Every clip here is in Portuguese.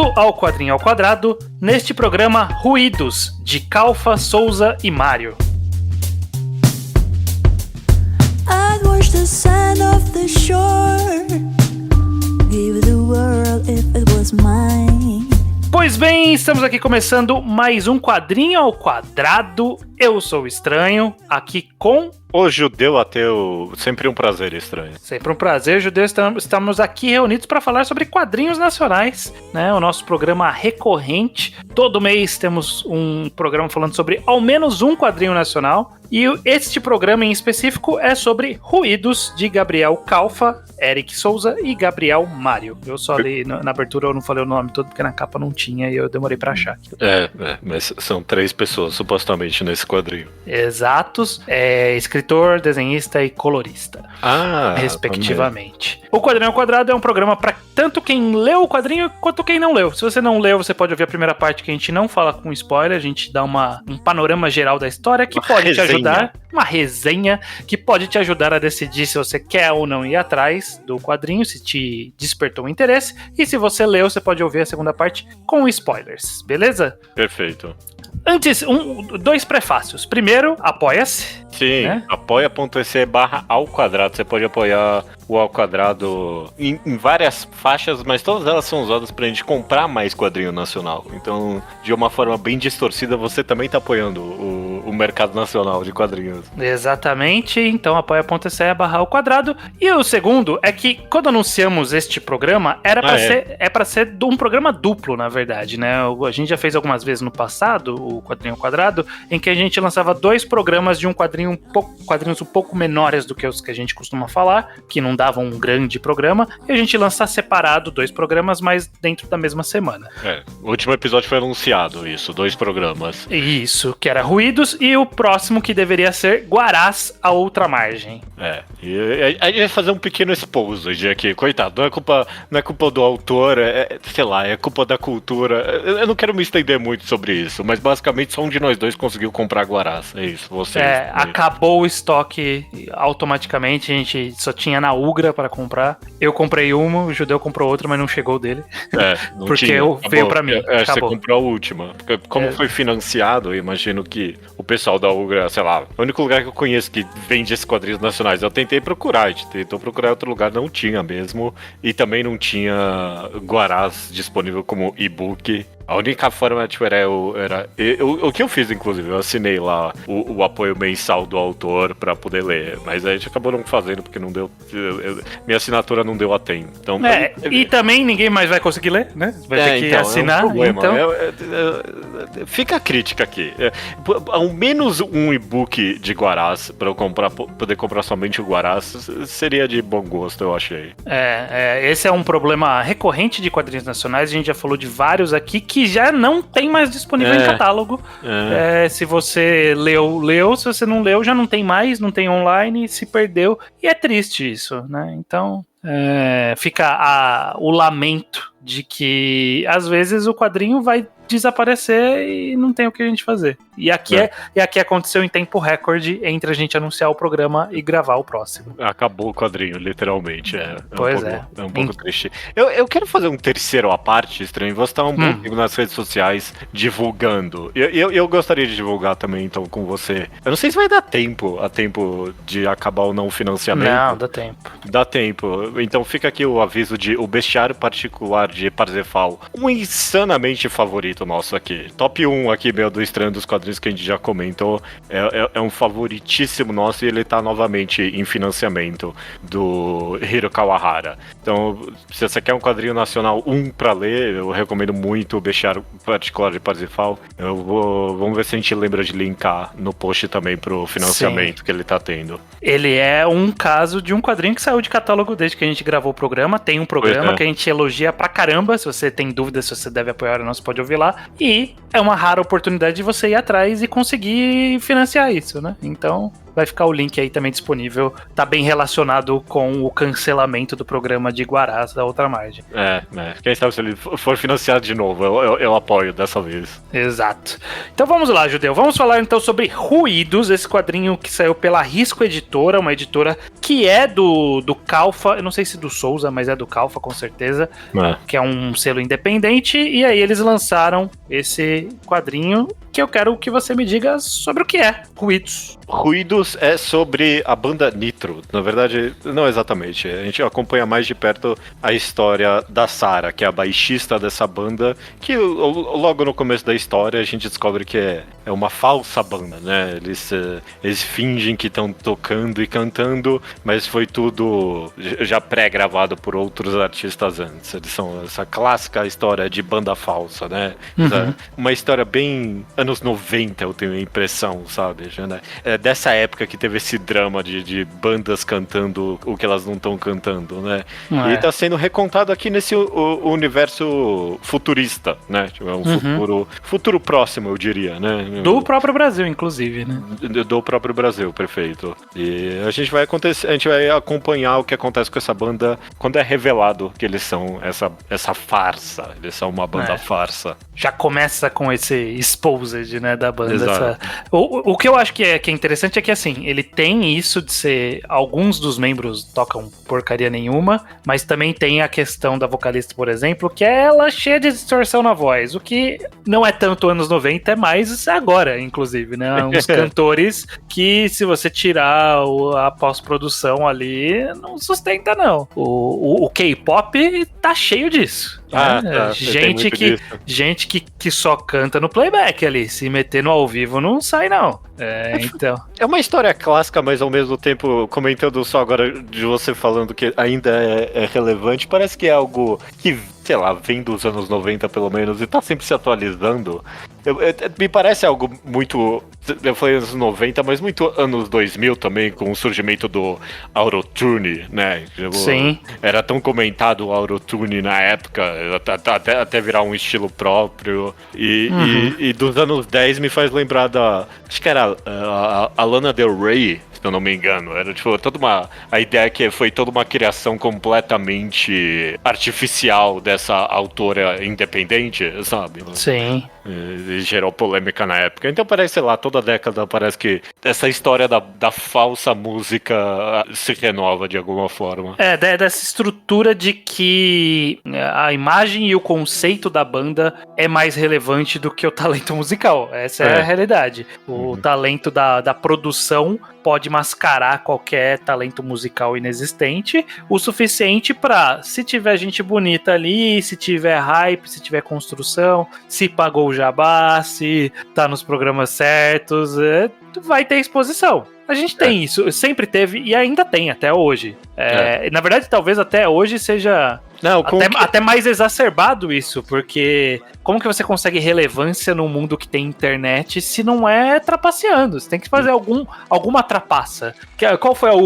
Bem-vindo ao Quadrinho ao Quadrado, neste programa Ruídos, de Calfa, Souza e Mário. I'd watch the sand off the shore, give the world if it was mine. Pois bem, estamos aqui começando mais um Quadrinho ao Quadrado. Eu sou o Estranho, aqui com... O Judeu Ateu, sempre um prazer, Estranho. Sempre um prazer, Judeu. Estamos aqui reunidos para falar sobre quadrinhos nacionais, né? O nosso programa recorrente. Todo mês temos um programa falando sobre ao menos um quadrinho nacional. E este programa em específico é sobre Ruídos, de Gabriel Calfa, Eric Souza e Gabriel Mário. Eu só li na abertura, eu não falei o nome todo porque na capa não tinha e eu demorei para achar. Mas são 3 pessoas supostamente nesse quadrinho. Exatos, escritor, desenhista e colorista, respectivamente. Também. O Quadrinho ao Quadrado é um programa para tanto quem leu o quadrinho quanto quem não leu. Se você não leu, você pode ouvir a primeira parte que a gente não fala com spoiler, a gente dá um panorama geral da história que pode te ajudar, uma resenha que pode te ajudar a decidir se você quer ou não ir atrás do quadrinho, se te despertou o interesse, e se você leu, você pode ouvir a segunda parte com spoilers, beleza? Perfeito. Antes, 2 prefácios. Primeiro, apoia-se. Sim, né? apoia.se/ao_quadrado. Você pode apoiar o Ao Quadrado em várias faixas, mas todas elas são usadas pra gente comprar mais quadrinho nacional. Então, de uma forma bem distorcida, você também tá apoiando o mercado nacional de quadrinhos. Exatamente, então apoia.se/ao quadrado. E o segundo é que quando anunciamos este programa, era pra ser um programa duplo, na verdade, né? A gente já fez algumas vezes no passado, o Quadrinho ao Quadrado, em que a gente lançava 2 programas de um quadrinhos um pouco menores do que os que a gente costuma falar, que não davam um grande programa, e a gente lança separado 2 programas, mas dentro da mesma semana. O último episódio foi anunciado isso, 2 programas. Isso, que era Ruídos, e o próximo que deveria ser Guarás, a Outra Margem. E a gente vai fazer um pequeno exposed aqui, coitado, não é culpa do autor, sei lá, é culpa da cultura. Eu não quero me estender muito sobre isso, mas basicamente só um de nós 2 conseguiu comprar Guarás, é isso, vocês. Acabou o estoque automaticamente, a gente só tinha na Ugra para comprar. Eu comprei uma, o Judeu comprou outra, mas não chegou dele. Não porque tinha. Veio pra mim. Você comprou a última. Porque como foi financiado, eu imagino que o pessoal da Ugra, sei lá, o único lugar que eu conheço que vende esses quadrinhos nacionais, eu tentei procurar, a gente tentou procurar em outro lugar, não tinha mesmo. E também não tinha Guarás disponível como e-book. A única forma, era o que eu fiz, inclusive, eu assinei lá o apoio mensal do autor pra poder ler, mas a gente acabou não fazendo porque não deu, minha assinatura não deu a tempo. Então, e também ninguém mais vai conseguir ler, né? Vai ter que assinar. Fica a crítica aqui. Ao menos um e-book de Guarás pra eu poder comprar somente o Guarás seria de bom gosto, eu achei. Esse é um problema recorrente de quadrinhos nacionais, a gente já falou de vários aqui que já não tem mais disponível em catálogo. Se você leu, se você não leu, já não tem mais, não tem online, se perdeu, e é triste isso, né? Então, fica o lamento de que às vezes o quadrinho vai desaparecer e não tem o que a gente fazer. E aqui aconteceu em tempo recorde entre a gente anunciar o programa e gravar o próximo. Acabou o quadrinho, literalmente. É um pouco triste. Eu quero fazer um terceiro à parte, Estranho. Você tá um pouco nas redes sociais divulgando. Eu gostaria de divulgar também, então, com você. Eu não sei se vai dar tempo de acabar ou não o financiamento. Não, dá tempo. Dá tempo. Então fica aqui o aviso de O Bestiário Particular de Parzefal. Um insanamente favorito nosso aqui. Top 1 aqui, meu, do Estranho dos Quadrinhos que a gente já comentou. É um favoritíssimo nosso e ele tá novamente em financiamento do Hiro Kawahara. Então, se você quer um quadrinho nacional pra ler, eu recomendo muito O Bestiário Particular de Parzefal. Vamos ver se a gente lembra de linkar no post também pro financiamento que ele tá tendo. Ele é um caso de um quadrinho que saiu de catálogo desde que a gente gravou o programa. Tem um programa que a gente elogia pra caramba. Se você tem dúvida se você deve apoiar ou não, você pode ouvir lá. E é uma rara oportunidade de você ir atrás e conseguir financiar isso, né? Então, vai ficar o link aí também disponível. Tá bem relacionado com o cancelamento do programa de Guarás da Outra Margem. Quem sabe se ele for financiado de novo, eu apoio dessa vez. Exato. Então vamos lá, Judeu. Vamos falar então sobre Ruídos, esse quadrinho que saiu pela Risco Editora, uma editora que é do Calfa, eu não sei se do Souza, mas é do Calfa com certeza, que é um selo independente, e aí eles lançaram esse quadrinho que eu quero que você me diga sobre o que é Ruídos. Ruídos é sobre a banda Nitro. Na verdade, não exatamente. A gente acompanha mais de perto a história da Sarah, que é a baixista dessa banda, que logo no começo da história a gente descobre que é uma falsa banda, né? Eles fingem que estão tocando e cantando, mas foi tudo já pré-gravado por outros artistas antes. Eles são essa clássica história de banda falsa, né? Uma história bem anos 90, eu tenho a impressão, sabe? Né? É dessa época que teve esse drama de bandas cantando o que elas não estão cantando, né? E tá sendo recontado aqui nesse universo futurista, né? Tipo, é um futuro próximo, eu diria, né? Do próprio Brasil, inclusive, né? Do próprio Brasil, perfeito. E a gente vai acompanhar o que acontece com essa banda quando é revelado que eles são essa farsa. Eles são uma banda farsa. Já começa com esse exposed, né, da banda. O que eu acho que é interessante é que, assim, ele tem isso de ser... Alguns dos membros tocam porcaria nenhuma, mas também tem a questão da vocalista, por exemplo, que é ela cheia de distorção na voz, o que não é tanto anos 90, é mais agora, inclusive, né? Uns cantores que, se você tirar a pós-produção ali, não sustenta, não. O K-pop tá cheio disso. Gente que só canta no playback ali, se meter no ao vivo não sai, não. Então. É uma história clássica, mas ao mesmo tempo, comentando só agora de você falando que ainda é relevante, parece que é algo que, sei lá, vem dos anos 90 pelo menos e tá sempre se atualizando. Me parece algo muito... Eu falei anos 90, mas muito anos 2000 também, com o surgimento do Autotune, né? Sim. Era tão comentado o Autotune na época, até virar um estilo próprio. E dos anos 10 me faz lembrar acho que era a Lana Del Rey, se eu não me engano. Era tipo a ideia que foi toda uma criação completamente artificial dessa autora independente, sabe? Sim. E gerou polêmica na época. Então parece, sei lá, toda década parece que essa história da falsa música se renova de alguma forma. Dessa estrutura de que a imagem e o conceito da banda é mais relevante do que o talento musical. Essa é a realidade. O talento da produção pode mascarar qualquer talento musical inexistente, o suficiente pra, se tiver gente bonita ali, se tiver hype, se tiver construção, se pagou o jabá, se tá nos programas certos, vai ter exposição. A gente tem isso, sempre teve e ainda tem até hoje. Na verdade, talvez até hoje seja até mais exacerbado isso, porque como que você consegue relevância num mundo que tem internet se não é trapaceando? Você tem que fazer alguma trapaça. Qual foi o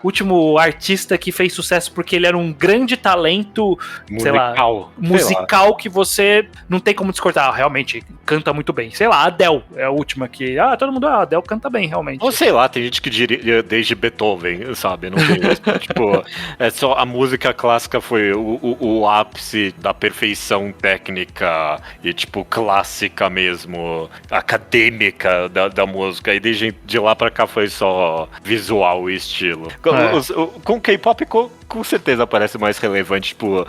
último artista que fez sucesso porque ele era um grande talento musical que você não tem como descortar? Realmente, canta muito bem. Sei lá, a Adele é a última que... todo mundo, a Adele canta bem, realmente. Ou sei lá, tem gente que diria desde Beethoven, sabe? Não tem tipo, só a música clássica foi o ápice da perfeição técnica e, tipo, clássica mesmo, acadêmica da música. E de lá pra cá foi só visual e estilo. Com K-pop, com certeza parece mais relevante, tipo,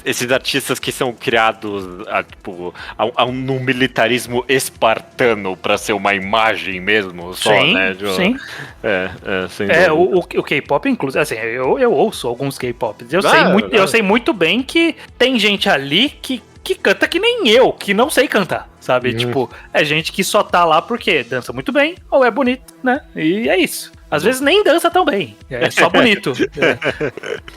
esses artistas que são criados num militarismo espartano pra ser uma imagem mesmo, só, sim, né? Sim. O K-pop, inclusive, assim, eu ouço alguns K-pop. Eu sei muito bem que tem gente ali que canta que nem eu, que não sei cantar, sabe? Tipo, é gente que só tá lá porque dança muito bem ou é bonito, né? E é isso. Às vezes nem dança tão bem, é só bonito.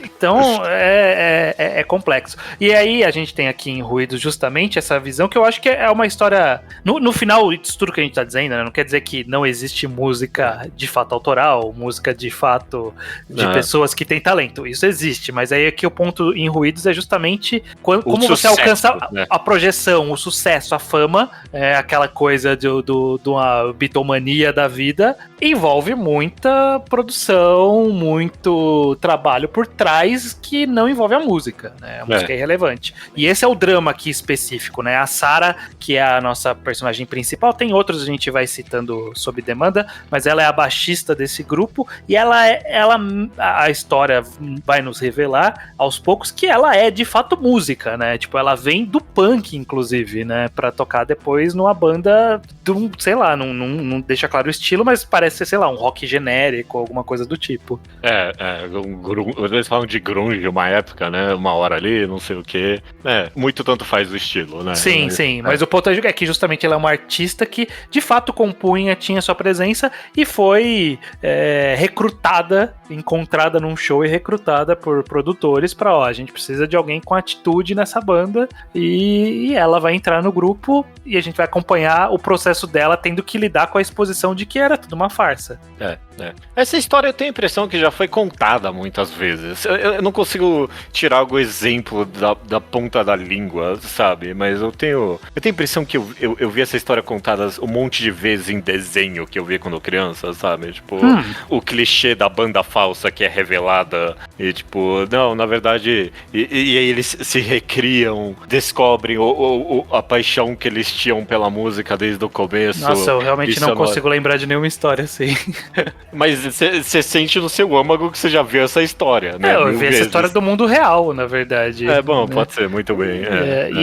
Então, é complexo. E aí, a gente tem aqui em Ruídos justamente essa visão que eu acho que é uma história... No final, isso tudo que a gente tá dizendo, né, não quer dizer que não existe música de fato autoral, música de fato de pessoas que têm talento. Isso existe, mas aí aqui o ponto em Ruídos é justamente como você alcança a projeção, o sucesso, a fama, aquela coisa de uma bitomania da vida, envolve muita produção, muito trabalho por trás que não envolve a música, né? A música é irrelevante. E esse é o drama aqui específico, né? A Sarah, que é a nossa personagem principal, tem outros a gente vai citando sob demanda, mas ela é a baixista desse grupo e a história vai nos revelar aos poucos que ela é de fato música, né? Tipo, ela vem do punk, inclusive, né? Pra tocar depois numa banda sei lá, não deixa claro o estilo, mas parece ser, sei lá, um rock genérico, alguma coisa do tipo. Eles falam de grunge uma época, né? Uma hora ali, não sei o quê. Muito tanto faz o estilo, né? Sim, mas o ponto é que justamente ela é uma artista que, de fato, compunha, tinha sua presença e foi recrutada, encontrada num show e recrutada por produtores pra, a gente precisa de alguém com atitude nessa banda e ela vai entrar no grupo e a gente vai acompanhar o processo dela tendo que lidar com a exposição de que era tudo uma farsa. Essa história eu tenho a impressão que já foi contada muitas vezes. Eu não consigo tirar algum exemplo da ponta da língua, sabe? Mas eu tenho a impressão que eu vi essa história contada um monte de vezes em desenho que eu vi quando criança, sabe? Tipo, o clichê da banda falsa que é revelada e tipo, não, na verdade, e aí eles se recriam, descobrem a paixão que eles tinham pela música desde o começo. Nossa, eu realmente não consigo lembrar de nenhuma história assim. Mas você sente no seu âmago que você já viu essa história, né? Eu vi essa história do mundo real, na verdade. Bom, pode ser, muito bem.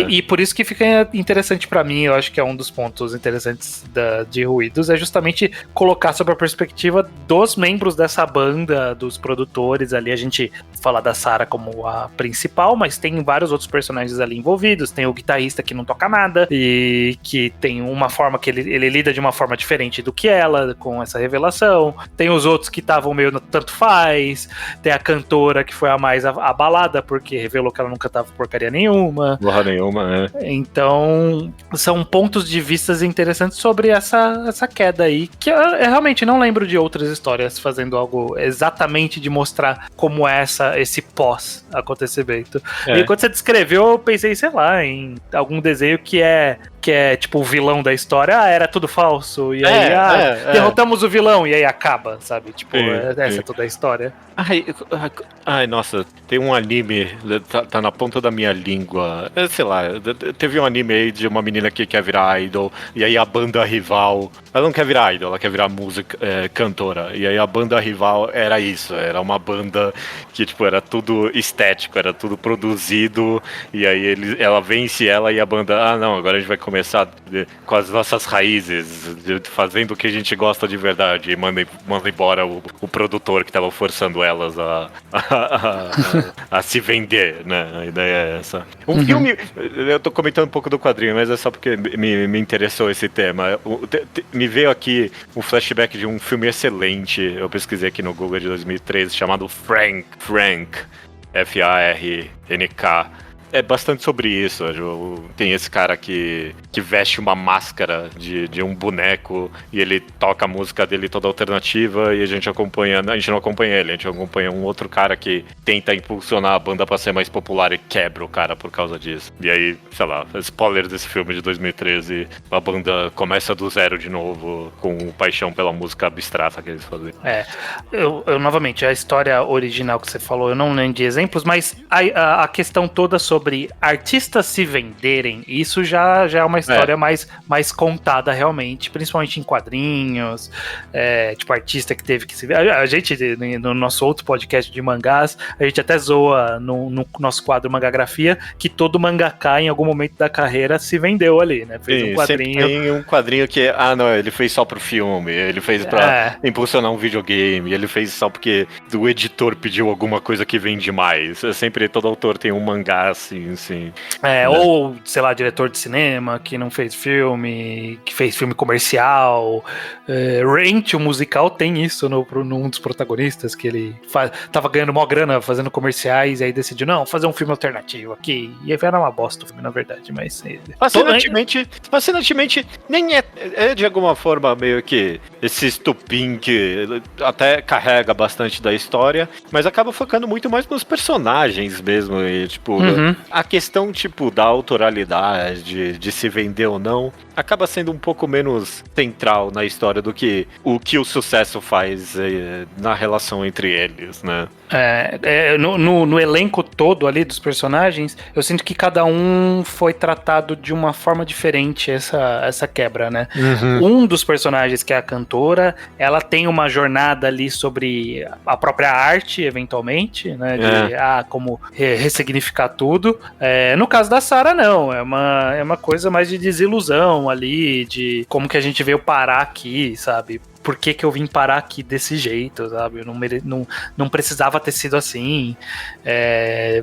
E por isso que fica interessante pra mim, eu acho que é um dos pontos interessantes de Ruídos, é justamente colocar sobre a perspectiva dos membros dessa banda, dos produtores ali. A gente fala da Sarah como a principal, mas tem vários outros personagens ali envolvidos. Tem o guitarrista que não toca nada e que tem uma forma que ele lida de uma forma diferente do que ela, com essa revelação. Tem os outros que estavam meio tanto faz. Tem a cantora que foi a mais abalada porque revelou que ela não cantava porcaria nenhuma. Porra nenhuma, Então, são pontos de vistas interessantes sobre essa queda aí, que eu realmente não lembro de outras histórias fazendo algo exatamente de mostrar como é esse pós-acontecimento. E quando você descreveu, eu pensei, sei lá, em algum desenho que é tipo o vilão da história, era tudo falso, e aí derrotamos o vilão, e aí acaba, sabe? Tipo, essa é toda a história. Ai, nossa, tem um anime, tá na ponta da minha língua, sei lá, teve um anime aí de uma menina que quer virar idol, e aí a banda rival, ela não quer virar idol, ela quer virar cantora, e aí a banda rival era isso, era uma banda que, tipo, era tudo estético, era tudo produzido, e aí ela vence ela e a banda, não, agora a gente vai começar com as nossas raízes, fazendo o que a gente gosta de verdade, e manda embora o produtor que tava forçando elas a se vender, né? A ideia é essa. Um filme, eu tô comentando um pouco do quadrinho, mas é só porque me interessou esse tema. Me veio aqui um flashback de um filme excelente, eu pesquisei aqui no Google de 2013, chamado Frank, F-A-R-N-K. É bastante sobre isso. Tem esse cara que veste uma máscara de um boneco e ele toca a música dele toda alternativa e a gente não acompanha ele, a gente acompanha um outro cara que tenta impulsionar a banda pra ser mais popular e quebra o cara por causa disso. E aí, sei lá, spoiler desse filme de 2013, a banda começa do zero de novo com paixão pela música abstrata que eles fazem. Eu novamente, a história original que você falou, eu não lembro de exemplos, mas a questão toda sobre artistas se venderem, isso já é uma história mais contada realmente, principalmente em quadrinhos, tipo artista que teve que se vender. A gente, no nosso outro podcast de mangás, a gente até zoa no nosso quadro Mangagrafia, que todo mangaka em algum momento da carreira se vendeu ali, né? Fez um quadrinho. Tem um quadrinho que, ele fez só pro filme, ele fez pra impulsionar um videogame, ele fez só porque o editor pediu alguma coisa que vende mais. Sempre todo autor tem um mangá assim, sim, sim. Ou, sei lá, diretor de cinema que não fez filme, que fez filme comercial. Rent, o musical, tem isso num dos protagonistas, que ele tava ganhando mó grana fazendo comerciais, e aí decidiu, não, fazer um filme alternativo aqui. E aí era uma bosta o filme, na verdade, mas... Fascinantemente, nem é de alguma forma meio que esse estupim que até carrega bastante da história, mas acaba focando muito mais nos personagens mesmo, e tipo, a questão tipo da autoralidade, de se vender ou não, acaba sendo um pouco menos central na história do que o sucesso faz na relação entre eles, né? No elenco todo ali dos personagens, eu sinto que cada um foi tratado de uma forma diferente, essa quebra, né? Um dos personagens, que é a cantora, ela tem uma jornada ali sobre a própria arte, eventualmente, né? De como ressignificar tudo. No caso da Sarah, não. É uma coisa mais de desilusão ali, de como que a gente veio parar aqui, sabe? Por que eu vim parar aqui desse jeito, sabe? Eu não precisava ter sido assim.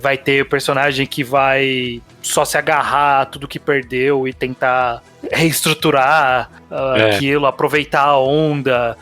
Vai ter o personagem que vai só se agarrar a tudo que perdeu e tentar reestruturar aquilo, aproveitar a onda.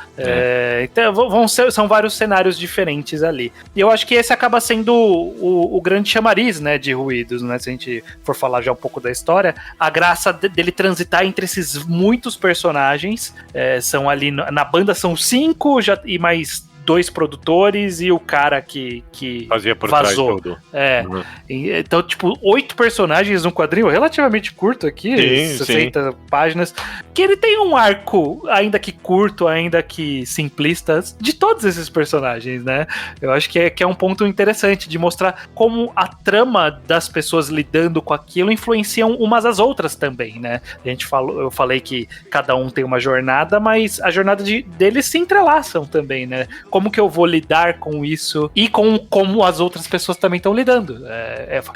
Então são vários cenários diferentes ali. E eu acho que esse acaba sendo o grande chamariz, né, de Ruídos, né? Se a gente for falar já um pouco da história, a graça dele transitar entre esses muitos personagens. São ali na banda são 5 e mais 2 produtores e o cara que fazia por vazou. Trás tudo. Então, tipo, 8 personagens num quadrinho relativamente curto aqui, 60 páginas, que ele tem um arco, ainda que curto, ainda que simplista, de todos esses personagens, né? Eu acho que é um ponto interessante de mostrar como a trama das pessoas lidando com aquilo influenciam umas às outras também, né? Eu falei que cada um tem uma jornada, mas a jornada deles se entrelaçam também, né? Como que eu vou lidar com isso e com como as outras pessoas também estão lidando.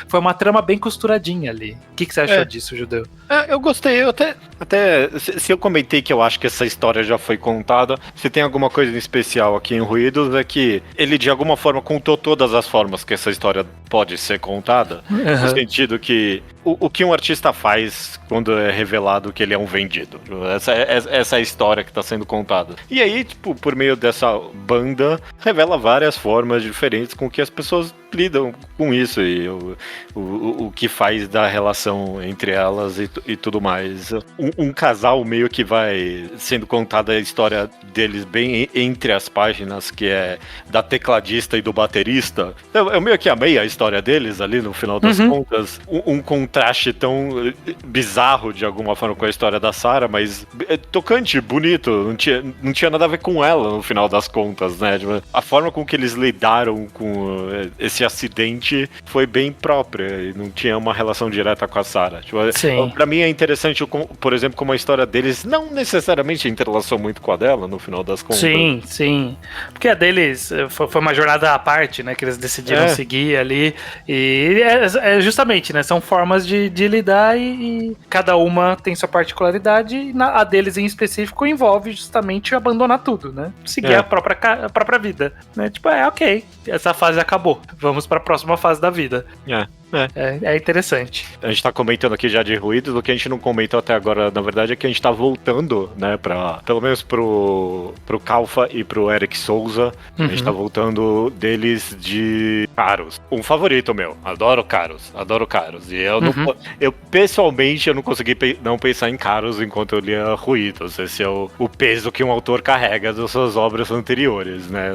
Foi uma trama bem costuradinha ali. O que você achou disso, Judeu? Eu gostei. Eu até se eu comentei que eu acho que essa história já foi contada, se tem alguma coisa em especial aqui em Ruídos, é que ele de alguma forma contou todas as formas que essa história pode ser contada, no sentido que o que um artista faz quando é revelado que ele é um vendido. Essa é a história que está sendo contada. E aí, tipo, por meio dessa banda, revela várias formas diferentes com que as pessoas lidam com isso e o que faz da relação entre elas e tudo mais. Um casal meio que vai sendo contada a história deles bem entre as páginas, que é da tecladista e do baterista. Eu meio que amei a história deles ali no final das contas. Um contraste tão bizarro de alguma forma com a história da Sarah, mas tocante, bonito, não tinha nada a ver com ela no final das contas, né? A forma com que eles lidaram com esse acidente foi bem própria e não tinha uma relação direta com a Sarah. Pra mim é interessante, por exemplo, como a história deles não necessariamente interlaçou muito com a dela no final das contas. Sim. Porque a deles foi uma jornada à parte, né? Que eles decidiram seguir ali. E justamente, né? São formas de lidar e cada uma tem sua particularidade. E a deles em específico envolve justamente abandonar tudo, né? Seguir a própria vida. Né? Tipo, ok, essa fase acabou. Vamos pra próxima fase da vida. É interessante. A gente tá comentando aqui já de Ruídos, o que a gente não comentou até agora, na verdade, é que a gente tá voltando, né, pelo menos pro Calfa e pro Eric Souza, a gente tá voltando deles de Caros. Um favorito meu, adoro Caros. E eu pessoalmente, eu não consegui não pensar em Caros enquanto eu lia Ruídos. Esse é o peso que um autor carrega das suas obras anteriores, né,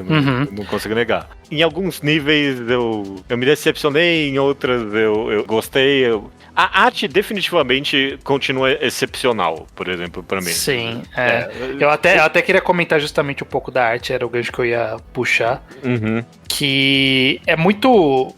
não consigo negar. Em alguns níveis eu me decepcionei, em outras eu gostei. A arte definitivamente continua excepcional, por exemplo, pra mim. Sim, eu até queria comentar justamente um pouco da arte, era o gancho que eu ia puxar. Que é muito...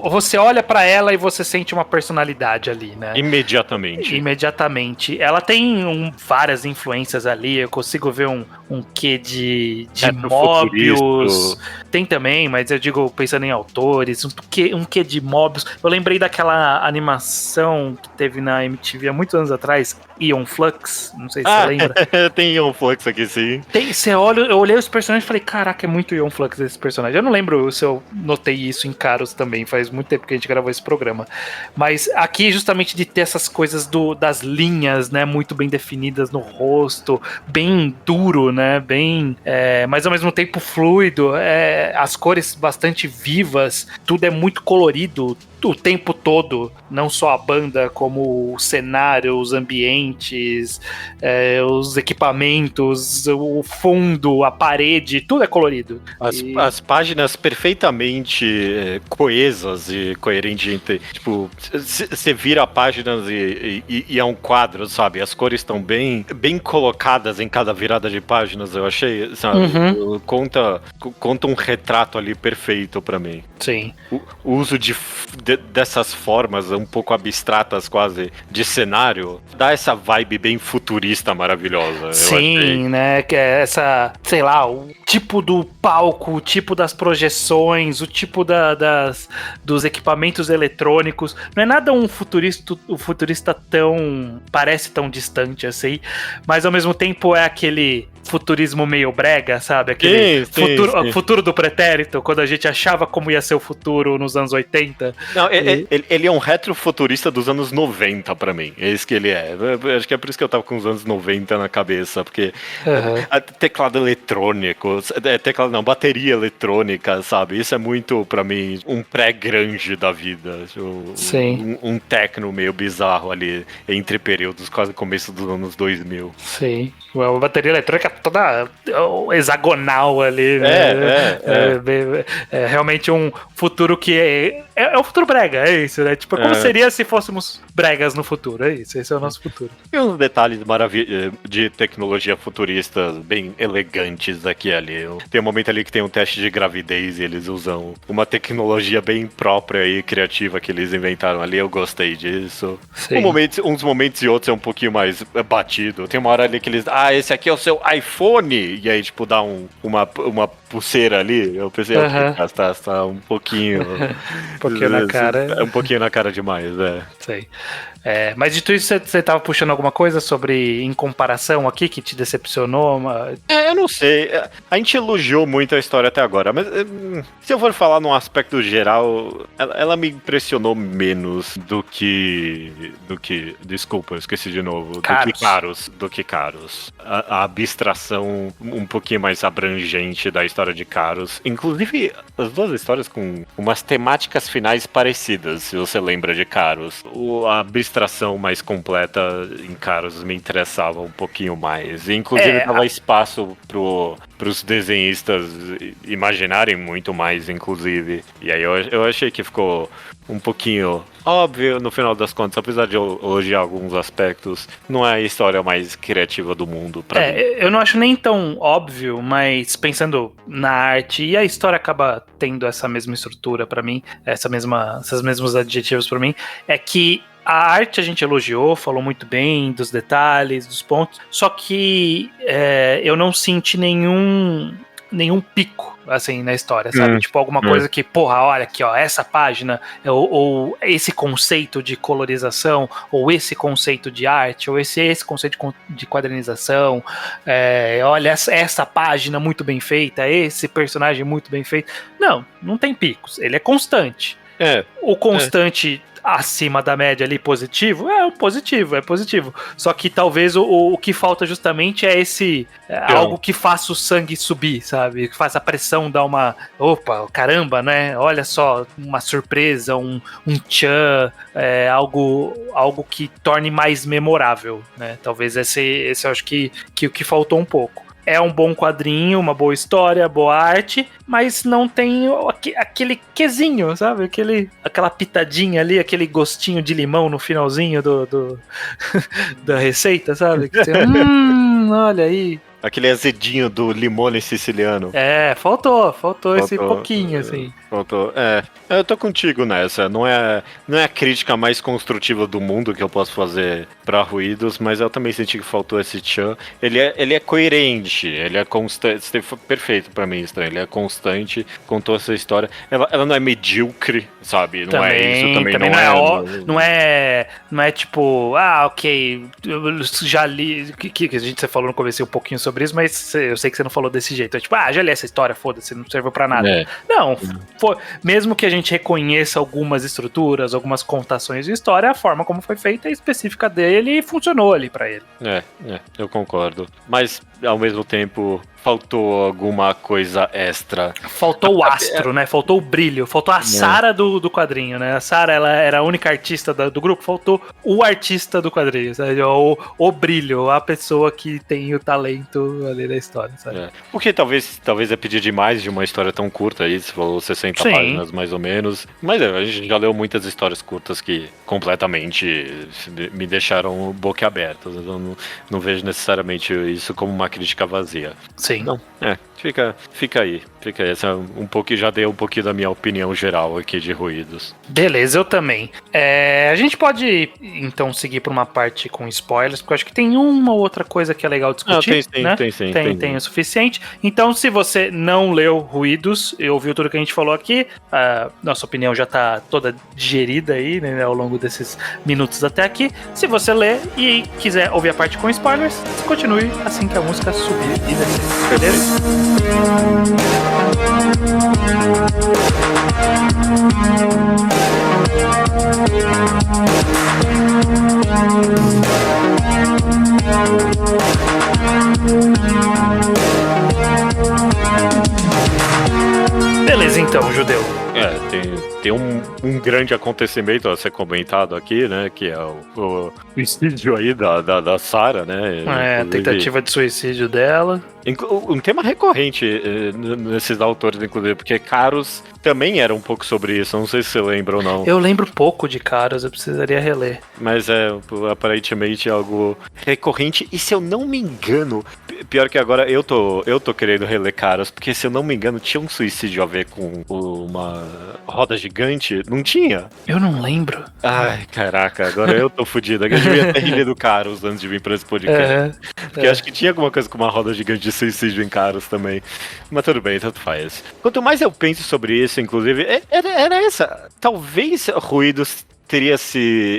Você olha pra ela e você sente uma personalidade ali, né? Imediatamente. Ela tem várias influências ali, eu consigo ver um quê de Mobius. Tem também, mas eu digo pensando em autores, um quê de Mobius. Eu lembrei daquela animação que teve na MTV há muitos anos atrás, Ion Flux, não sei se você lembra. Tem Ion Flux aqui, sim. Eu olhei os personagens e falei, caraca, é muito Ion Flux esse personagem. Eu não lembro se eu notei isso em Caros também, também, faz muito tempo que a gente gravou esse programa. Mas aqui, justamente de ter essas coisas das linhas, né, muito bem definidas no rosto, bem duro, né, mas ao mesmo tempo fluido, as cores bastante vivas, tudo é muito colorido, o tempo todo, não só a banda, como o cenário, os ambientes, os equipamentos, o fundo, a parede, tudo é colorido. As páginas perfeitamente coesas e coerentes. Tipo, você vira páginas e é um quadro, sabe? As cores estão bem colocadas em cada virada de páginas, eu achei, sabe? Uhum. Conta um retrato ali perfeito pra mim. Sim. O uso dessas formas um pouco abstratas quase de cenário dá essa vibe bem futurista maravilhosa. Sim, né? Que é essa, sei lá, o tipo do palco, o tipo das projeções, o tipo dos equipamentos eletrônicos. Não é nada um futurista parece tão distante assim, mas ao mesmo tempo é aquele futurismo meio brega, sabe? Aquele futuro do pretérito, quando a gente achava como ia ser o futuro nos anos 80. Não, ele é um retrofuturista dos anos 90 pra mim. É isso que ele é. Acho que é por isso que eu tava com os anos 90 na cabeça, porque teclado eletrônico, bateria eletrônica, sabe? Isso é muito, pra mim, um pré-grunge da vida. Sim. Um techno meio bizarro ali, entre períodos, quase começo dos anos 2000. Sim. Uma bateria eletrônica toda hexagonal ali, né? É realmente um futuro que é um futuro brega, é isso, né? Tipo, como seria se fôssemos bregas no futuro, é isso, esse é o nosso futuro. E uns detalhes de tecnologia futurista bem elegantes aqui e ali. Tem um momento ali que tem um teste de gravidez e eles usam uma tecnologia bem própria e criativa que eles inventaram ali, eu gostei disso. Uns momentos e outros é um pouquinho mais batido. Tem uma hora ali que eles, esse aqui é o seu iPhone, e aí tipo dá uma pulseira ali, eu pensei, tá um pouquinho... um pouquinho na cara. Um pouquinho na cara demais, Sei. Mas dito isso, você tava puxando alguma coisa sobre, em comparação aqui, que te decepcionou? Eu não sei. A gente elogiou muito a história até agora, mas se eu for falar num aspecto geral, ela me impressionou menos do que... Desculpa, eu esqueci de novo. Do que Caros. A abstração um pouquinho mais abrangente da história de Caros. Inclusive, as duas histórias com umas temáticas finais parecidas, se você lembra de Caros. A abstração mais completa em Caros me interessava um pouquinho mais. E, inclusive, dava espaço pros desenhistas imaginarem muito mais, inclusive. E aí eu achei que ficou um pouquinho óbvio, no final das contas, apesar de eu elogiar alguns aspectos, não é a história mais criativa do mundo pra mim. Eu não acho nem tão óbvio, mas pensando na arte, e a história acaba tendo essa mesma estrutura pra mim, esses mesmos adjetivos pra mim, é que a arte a gente elogiou, falou muito bem dos detalhes, dos pontos, só que eu não senti nenhum pico, assim, na história, sabe? Tipo, alguma coisa que, olha aqui, essa página, ou esse conceito de colorização, ou esse conceito de arte, ou esse conceito de quadrinização, olha, essa página muito bem feita, esse personagem muito bem feito. Não tem picos, ele é constante. O constante acima da média ali positivo, é positivo. Só que talvez o que falta justamente é algo que faça o sangue subir, sabe? Que faça a pressão dar uma... Opa, caramba, né? Olha só, uma surpresa, um tchan, algo que torne mais memorável, né? Talvez esse eu acho que o que faltou um pouco. É um bom quadrinho, uma boa história, boa arte, mas não tem aquele quesinho, sabe? Aquela pitadinha ali, aquele gostinho de limão no finalzinho da receita, sabe? Que você, olha aí. Aquele azedinho do limone siciliano. Faltou esse pouquinho, assim. Faltou. Eu tô contigo nessa. Não é a crítica mais construtiva do mundo que eu posso fazer pra Ruídos, mas eu também senti que faltou esse tchan. Ele é coerente, ele é constante. Perfeito pra mim, estranho. Ele é constante, contou essa história. Ela não é medíocre, sabe? Não também, é isso, também não é tipo, ok, eu já li, que a gente falou no começo um pouquinho sobre isso, mas eu sei que você não falou desse jeito. É tipo, já li essa história, foda-se, não serveu pra nada. Não, mesmo que a gente reconheça algumas estruturas, algumas contações de história, a forma como foi feita é específica dele e funcionou ali pra ele. Eu concordo. Mas, ao mesmo tempo, faltou alguma coisa extra. Faltou o astro, né? Faltou o brilho. Faltou a Sarah do quadrinho, né? A Sarah, ela era a única artista do grupo. Faltou o artista do quadrinho, sabe? O brilho, a pessoa que tem o talento ali na história, sabe? Porque talvez é pedir demais de uma história tão curta aí. Você falou 60 páginas, mais ou menos. Mas a gente já leu muitas histórias curtas que completamente me deixaram boquiabertas. Eu não vejo necessariamente isso como uma crítica vazia. Sim. Não, fica aí. Essa já dei um pouquinho da minha opinião geral aqui de Ruídos. Beleza, eu também. A gente pode, então, seguir por uma parte com spoilers, porque eu acho que tem uma ou outra coisa que é legal discutir. Tem o suficiente. Então, se você não leu Ruídos e ouviu tudo que a gente falou aqui, nossa opinião já tá toda digerida aí, né, ao longo desses minutos até aqui. Se você ler e quiser ouvir a parte com spoilers, continue assim que a música subir e descer. Beleza? Beleza, então, Judeu. Tem um grande acontecimento a ser comentado aqui, né? Que é o suicídio aí da Sarah, né? A tentativa de suicídio dela. Um tema recorrente nesses autores, inclusive, porque Caros também era um pouco sobre isso. Não sei se você lembra ou não. Eu lembro pouco de Caros, eu precisaria reler. Mas aparentemente algo recorrente. E se eu não me engano, pior que agora eu tô querendo reler Caros, porque se eu não me engano, tinha um suicídio a ver com uma roda gigante. Não tinha? Eu não lembro. Ai, caraca, agora eu tô fudido. Eu devia ter relido Caros antes de vir pra esse podcast. Porque acho que tinha alguma coisa com uma roda gigante de suicídio em Caros também. Mas tudo bem, tanto faz. Quanto mais eu penso sobre isso, inclusive, era essa. Talvez Ruídos teria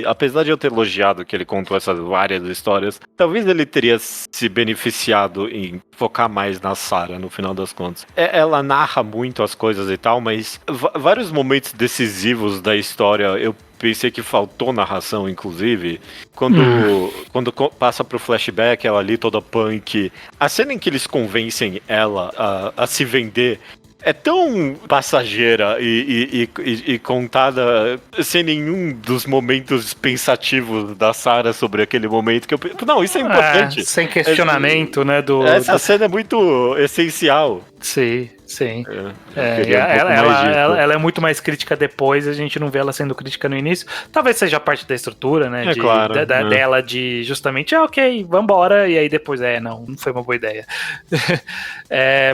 apesar de eu ter elogiado que ele contou essas várias histórias, talvez ele teria se beneficiado em focar mais na Sarah, no final das contas. Ela narra muito as coisas e tal, mas vários momentos decisivos da história eu pensei que faltou narração, inclusive. Quando passa pro flashback, ela ali toda punk. A cena em que eles convencem ela a se vender é tão passageira e contada sem nenhum dos momentos pensativos da Sarah sobre aquele momento que eu... Não, isso é importante. Sem questionamento, né? Essa cena é muito essencial. Sim. Ela é muito mais crítica depois, a gente não vê ela sendo crítica no início. Talvez seja parte da estrutura, né? Dela de justamente, ok, vambora, e aí depois, não foi uma boa ideia.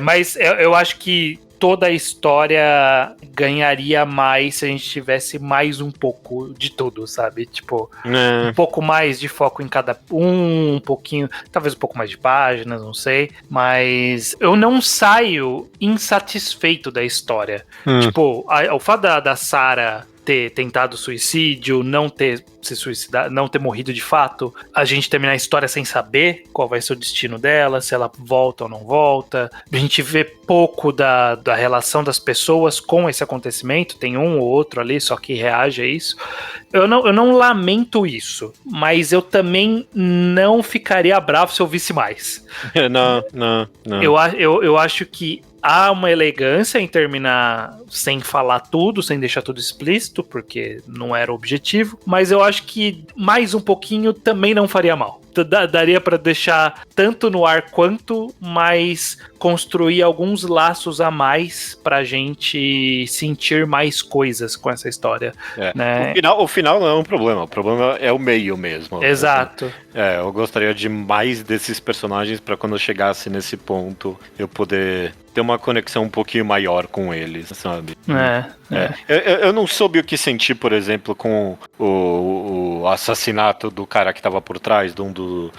Mas eu acho que toda a história ganharia mais se a gente tivesse mais um pouco de tudo, sabe? Tipo, um pouco mais de foco em cada um pouquinho, talvez um pouco mais de páginas, não sei. Mas eu não saio insatisfeito da história. Tipo, o fato da Sarah ter tentado suicídio, não ter se suicidado, não ter morrido de fato, a gente terminar a história sem saber qual vai ser o destino dela, se ela volta ou não volta. A gente vê pouco da relação das pessoas com esse acontecimento, tem um ou outro ali só que reage a isso. Eu não lamento isso, mas eu também não ficaria bravo se eu visse mais. Não. Eu acho que há uma elegância em terminar sem falar tudo, sem deixar tudo explícito, porque não era o objetivo, mas eu acho que mais um pouquinho também não faria mal. Daria pra deixar tanto no ar quanto, mas construir alguns laços a mais pra gente sentir mais coisas com essa história. Né? O final não é um problema, o problema é o meio mesmo. Exato. Eu gostaria de mais desses personagens pra quando eu chegasse nesse ponto eu poder ter uma conexão um pouquinho maior com eles, sabe? É. Eu não soube o que sentir, por exemplo, com o assassinato do cara que tava por trás, do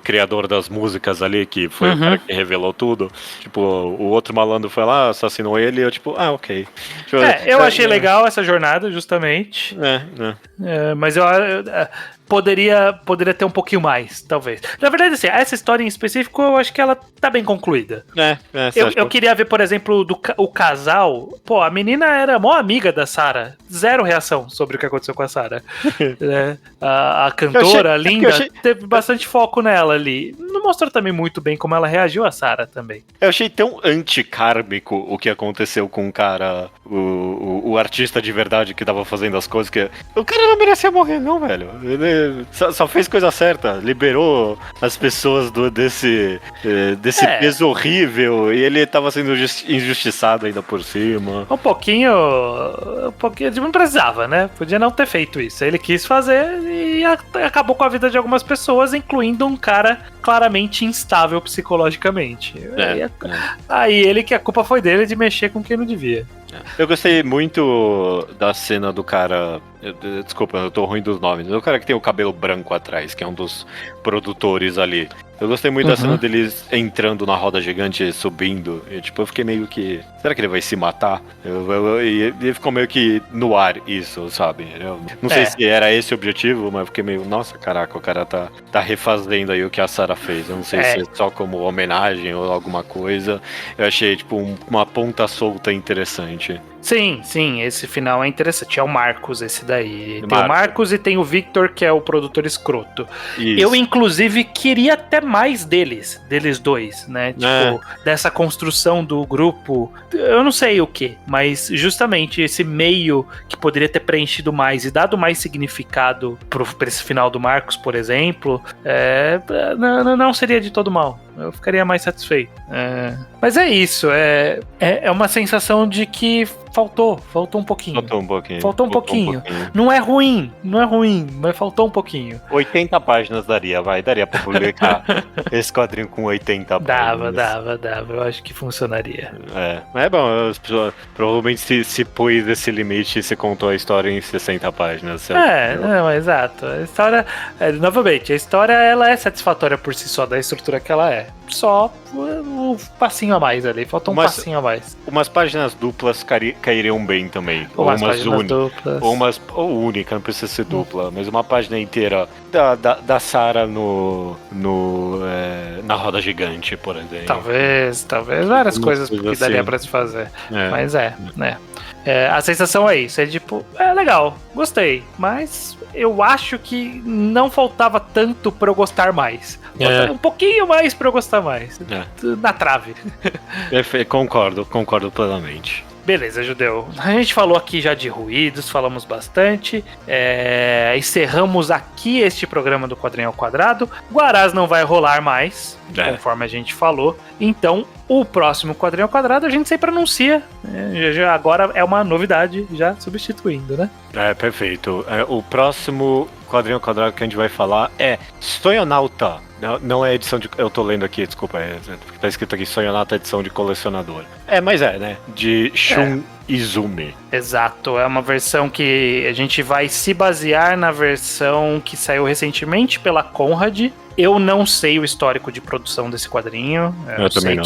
criador das músicas ali, que foi o cara que revelou tudo. Tipo, o outro malandro foi lá, assassinou ele, e eu tipo, ok. Tipo, eu achei legal essa jornada, justamente. Mas eu poderia ter um pouquinho mais, talvez. Na verdade, assim, essa história em específico, eu acho que ela tá bem concluída. Eu queria ver, por exemplo, o casal. Pô, a menina era mó amiga da Sarah. Zero reação sobre o que aconteceu com a Sarah. A cantora, linda, teve bastante foco nela ali. Não mostrou também muito bem como ela reagiu a Sarah também. Eu achei tão anticármico o que aconteceu com o cara, o artista de verdade que tava fazendo as coisas, que o cara não merecia morrer, não, velho. Ele só fez coisa certa, liberou as pessoas desse peso horrível, e ele tava sendo injustiçado ainda por cima. Um pouquinho, não precisava, né? Podia não ter feito isso. Ele quis fazer e acabou com a vida de algumas pessoas, incluindo um cara claramente instável psicologicamente. Aí que a culpa foi dele de mexer com quem não devia. Eu gostei muito da cena do cara. Desculpa, eu tô ruim dos nomes. O cara que tem o cabelo branco atrás, que é um dos produtores ali. Eu gostei muito da cena deles entrando na roda gigante e subindo. E, eu fiquei meio que... Será que ele vai se matar? E ele ficou meio que no ar isso, sabe? Eu não sei se era esse o objetivo, mas eu fiquei meio... Nossa, caraca, o cara tá refazendo aí o que a Sarah fez. Eu não sei se é só como homenagem ou alguma coisa. Eu achei, uma ponta solta interessante. Sim, esse final é interessante. É o Marcos, esse daí. Tem o Marcos e tem o Victor, que é o produtor escroto. Isso. Eu, inclusive, queria até mais deles dois, né? Dessa construção do grupo. Eu não sei o que, mas justamente esse meio que poderia ter preenchido mais e dado mais significado pra esse final do Marcos, por exemplo, não seria de todo mal. Eu ficaria mais satisfeito. Mas é isso. É uma sensação de que faltou um pouquinho. Faltou um pouquinho. Não é ruim, mas faltou um pouquinho. 80 páginas daria pra publicar esse quadrinho com 80 páginas. Dava. Eu acho que funcionaria. Mas é bom, as pessoas provavelmente se pôs esse limite e se contou a história em 60 páginas. Exato. A história, novamente, a história ela é satisfatória por si só, da estrutura que ela é. Só um passinho a mais ali, faltou um passinho a mais. Umas páginas duplas cairiam bem também. Ou umas duplas. Ou única, não precisa ser dupla, mas uma página inteira da Sarah na roda gigante, por exemplo. Talvez várias coisas que daria pra se fazer. Mas né? A sensação é isso, legal, gostei, mas eu acho que não faltava tanto pra eu gostar mais. Um pouquinho mais pra eu gostar mais. Na trave. Concordo plenamente. Beleza, Judeu. A gente falou aqui já de ruídos, falamos bastante. Encerramos aqui este programa do Quadrinho ao Quadrado. Guarás não vai rolar mais, conforme a gente falou. Então, o próximo Quadrinho ao Quadrado a gente sempre anuncia. Agora é uma novidade, já substituindo, né? Perfeito. O próximo Quadrinho ao Quadrado que a gente vai falar é Sonhonauta. Não é edição de... Eu tô lendo aqui, desculpa. Tá escrito aqui Sonhonauta, edição de colecionador. Mas né? De Shun Izumi. Exato. É uma versão que a gente vai se basear na versão que saiu recentemente pela Conrad. Eu não sei o histórico de produção desse quadrinho.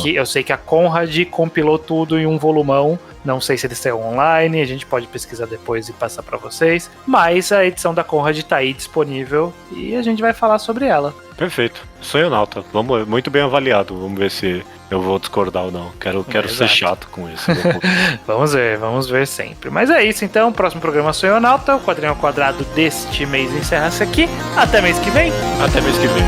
Eu sei que a Conrad compilou tudo em um volumão. Não sei se ele saiu online, a gente pode pesquisar depois e passar pra vocês. Mas a edição da Conrad tá aí disponível e a gente vai falar sobre ela. Perfeito. Sonhonauta. Muito bem avaliado. Vamos ver se eu vou discordar ou não. Quero ser chato com isso. Vamos ver sempre. Mas é isso então. Próximo programa Sonhonauta. O Quadrinho ao Quadrado deste mês encerra-se aqui. Até mês que vem. Até mês que vem.